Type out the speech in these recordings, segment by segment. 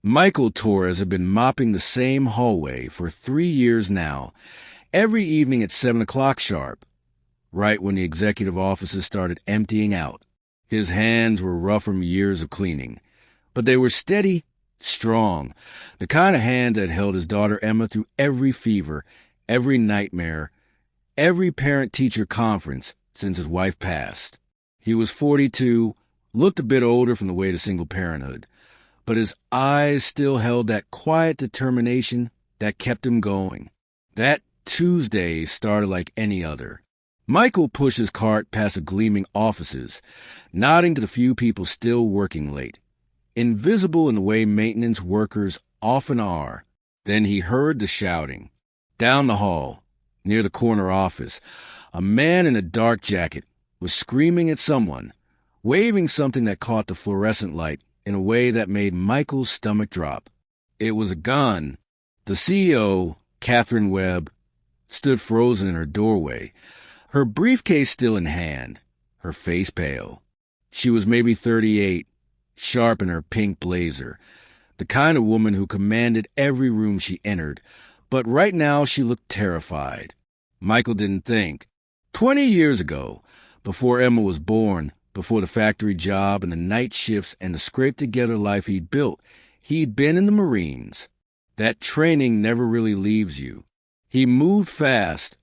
Michael Torres had been mopping the same hallway for 3 years now, every evening at 7 o'clock sharp, right when the executive offices started emptying out. His hands were rough from years of cleaning, but they were steady, strong, the kind of hand that held his daughter Emma through every fever, every nightmare, every parent-teacher conference since his wife passed. He was 42, looked a bit older from the weight of single parenthood, but his eyes still held that quiet determination that kept him going. That Tuesday started like any other. Michael pushed his cart past the gleaming offices, nodding to the few people still working late, invisible in the way maintenance workers often are. Then he heard the shouting. Down the hall, near the corner office, a man in a dark jacket was screaming at someone, waving something that caught the fluorescent light in a way that made Michael's stomach drop. It was a gun. The CEO, Catherine Webb, stood frozen in her doorway, her briefcase still in hand, her face pale. She was maybe 38, sharp in her pink blazer, the kind of woman who commanded every room she entered, but right now she looked terrified. Michael didn't think. 20 years ago, before Emma was born, before the factory job and the night shifts and the scraped-together life he'd built, he'd been in the Marines. That training never really leaves you. He moved fast,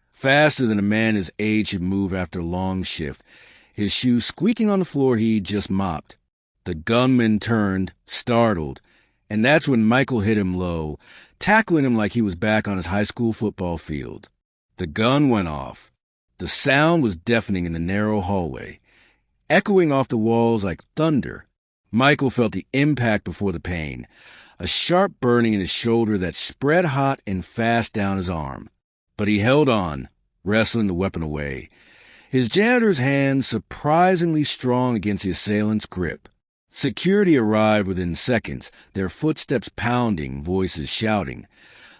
faster than a man his age should move after a long shift, his shoes squeaking on the floor he'd just mopped. The gunman turned, startled, and that's when Michael hit him low, tackling him like he was back on his high school football field. The gun went off. The sound was deafening in the narrow hallway, echoing off the walls like thunder. Michael felt the impact before the pain, a sharp burning in his shoulder that spread hot and fast down his arm. But he held on, wrestling the weapon away, his janitor's hands surprisingly strong against the assailant's grip. Security arrived within seconds, their footsteps pounding, voices shouting.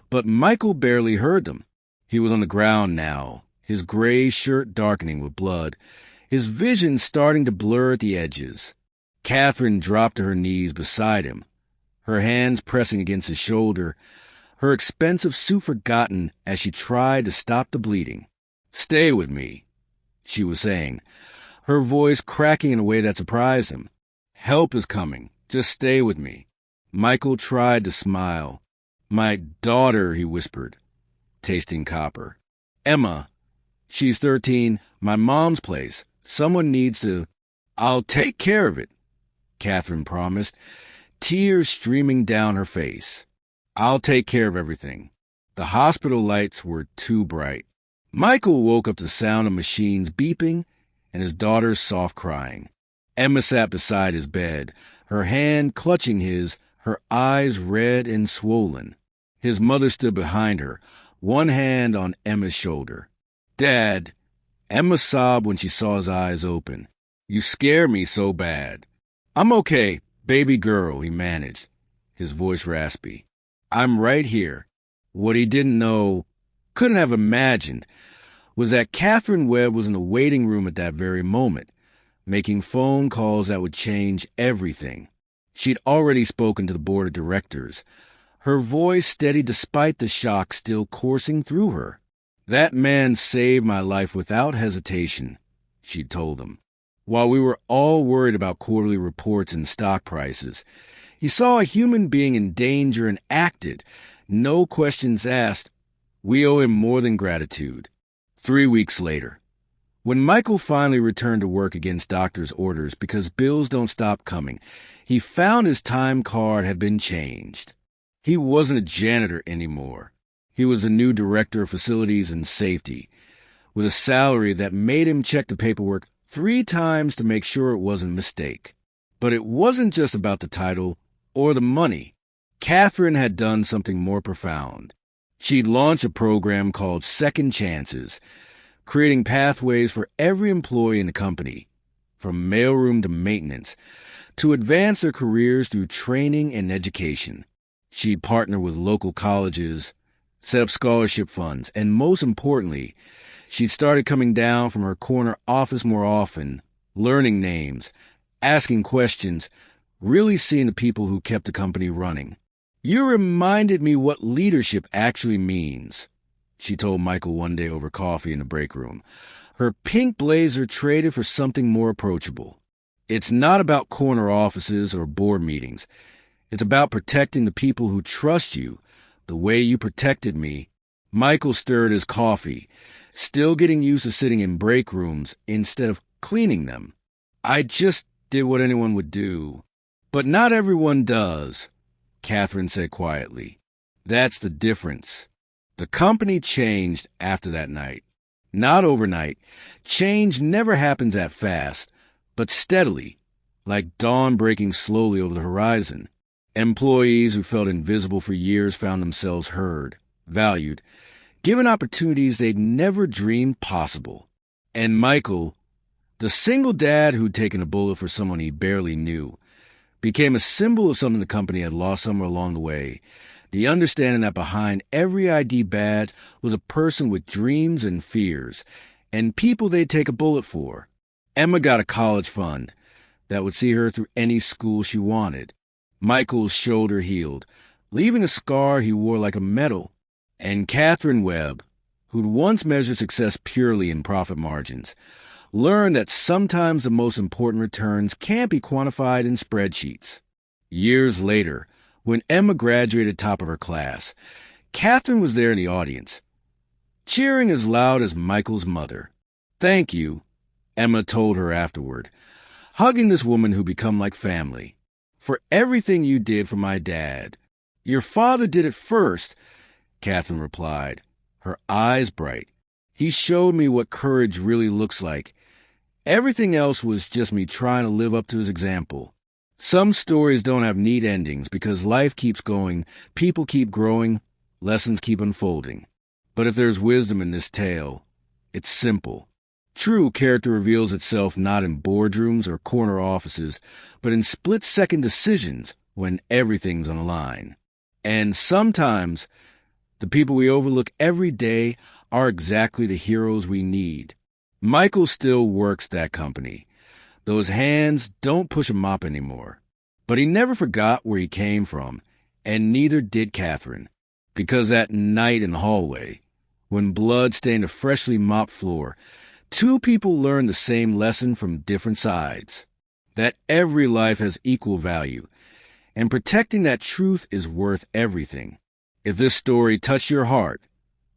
But Michael barely heard them. He was on the ground now, his gray shirt darkening with blood, his vision starting to blur at the edges. Catherine dropped to her knees beside him, her hands pressing against his shoulder, her expensive suit forgotten as she tried to stop the bleeding. "Stay with me," she was saying, her voice cracking in a way that surprised him. "Help is coming. Just stay with me." Michael tried to smile. "My daughter," he whispered, tasting copper. "Emma. She's 13. My mom's place. Someone needs to—" "I'll take care of it," Catherine promised, tears streaming down her face. "I'll take care of everything." The hospital lights were too bright. Michael woke up to the sound of machines beeping and his daughter's soft crying. Emma sat beside his bed, her hand clutching his, her eyes red and swollen. His mother stood behind her, one hand on Emma's shoulder. "Dad," Emma sobbed when she saw his eyes open. "You scare me so bad." "I'm okay, baby girl," he managed, his voice raspy. "I'm right here." What he didn't know, couldn't have imagined, was that Catherine Webb was in the waiting room at that very moment, making phone calls that would change everything. She'd already spoken to the board of directors, her voice steady despite the shock still coursing through her. "That man saved my life without hesitation," she'd told them. While we were all worried about quarterly reports and stock prices, he saw a human being in danger and acted, no questions asked. We owe him more than gratitude. 3 weeks later, when Michael finally returned to work against doctor's orders because bills don't stop coming, he found his time card had been changed. He wasn't a janitor anymore. He was a new director of facilities and safety, with a salary that made him check the paperwork 3 times to make sure it wasn't a mistake. But it wasn't just about the title or the money. Catherine had done something more profound. She'd launched a program called Second Chances, creating pathways for every employee in the company, from mailroom to maintenance, to advance their careers through training and education. She'd partner with local colleges, set up scholarship funds, and most importantly, she'd started coming down from her corner office more often, learning names, asking questions, really seeing the people who kept the company running. You reminded me what leadership actually means, she told Michael one day over coffee in the break room. Her pink blazer traded for something more approachable. It's not about corner offices or board meetings. It's about protecting the people who trust you the way you protected me. Michael stirred his coffee, still getting used to sitting in break rooms instead of cleaning them. I just did what anyone would do. But not everyone does, Catherine said quietly. That's the difference. The company changed after that night. Not overnight. Change never happens that fast, but steadily, like dawn breaking slowly over the horizon. Employees who felt invisible for years found themselves heard, valued, given opportunities they'd never dreamed possible. And Michael, the single dad who'd taken a bullet for someone he barely knew, became a symbol of something the company had lost somewhere along the way. The understanding that behind every ID badge was a person with dreams and fears, and people they'd take a bullet for. Emma got a college fund that would see her through any school she wanted. Michael's shoulder healed, leaving a scar he wore like a medal. And Catherine Webb, who'd once measured success purely in profit margins, learned that sometimes the most important returns can't be quantified in spreadsheets. Years later, when Emma graduated top of her class, Catherine was there in the audience, cheering as loud as Michael's mother. "Thank you," Emma told her afterward, hugging this woman who'd become like family, "for everything you did for my dad." "Your father did it first," Catherine replied, her eyes bright. "He showed me what courage really looks like. Everything else was just me trying to live up to his example." Some stories don't have neat endings because life keeps going, people keep growing, lessons keep unfolding. But if there's wisdom in this tale, it's simple. True character reveals itself not in boardrooms or corner offices, but in split-second decisions when everything's on the line. And sometimes, the people we overlook every day are exactly the heroes we need. Michael still works that company. Those hands don't push a mop anymore. But he never forgot where he came from, and neither did Catherine. Because that night in the hallway, when blood stained a freshly mopped floor, two people learned the same lesson from different sides. That every life has equal value, and protecting that truth is worth everything. If this story touched your heart,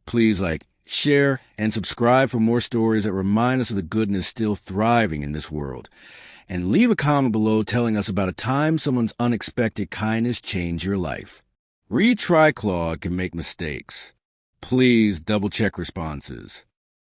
please share, and subscribe for more stories that remind us of the goodness still thriving in this world. And leave a comment below telling us about a time someone's unexpected kindness changed your life. Read Claude can make mistakes. Please double-check responses.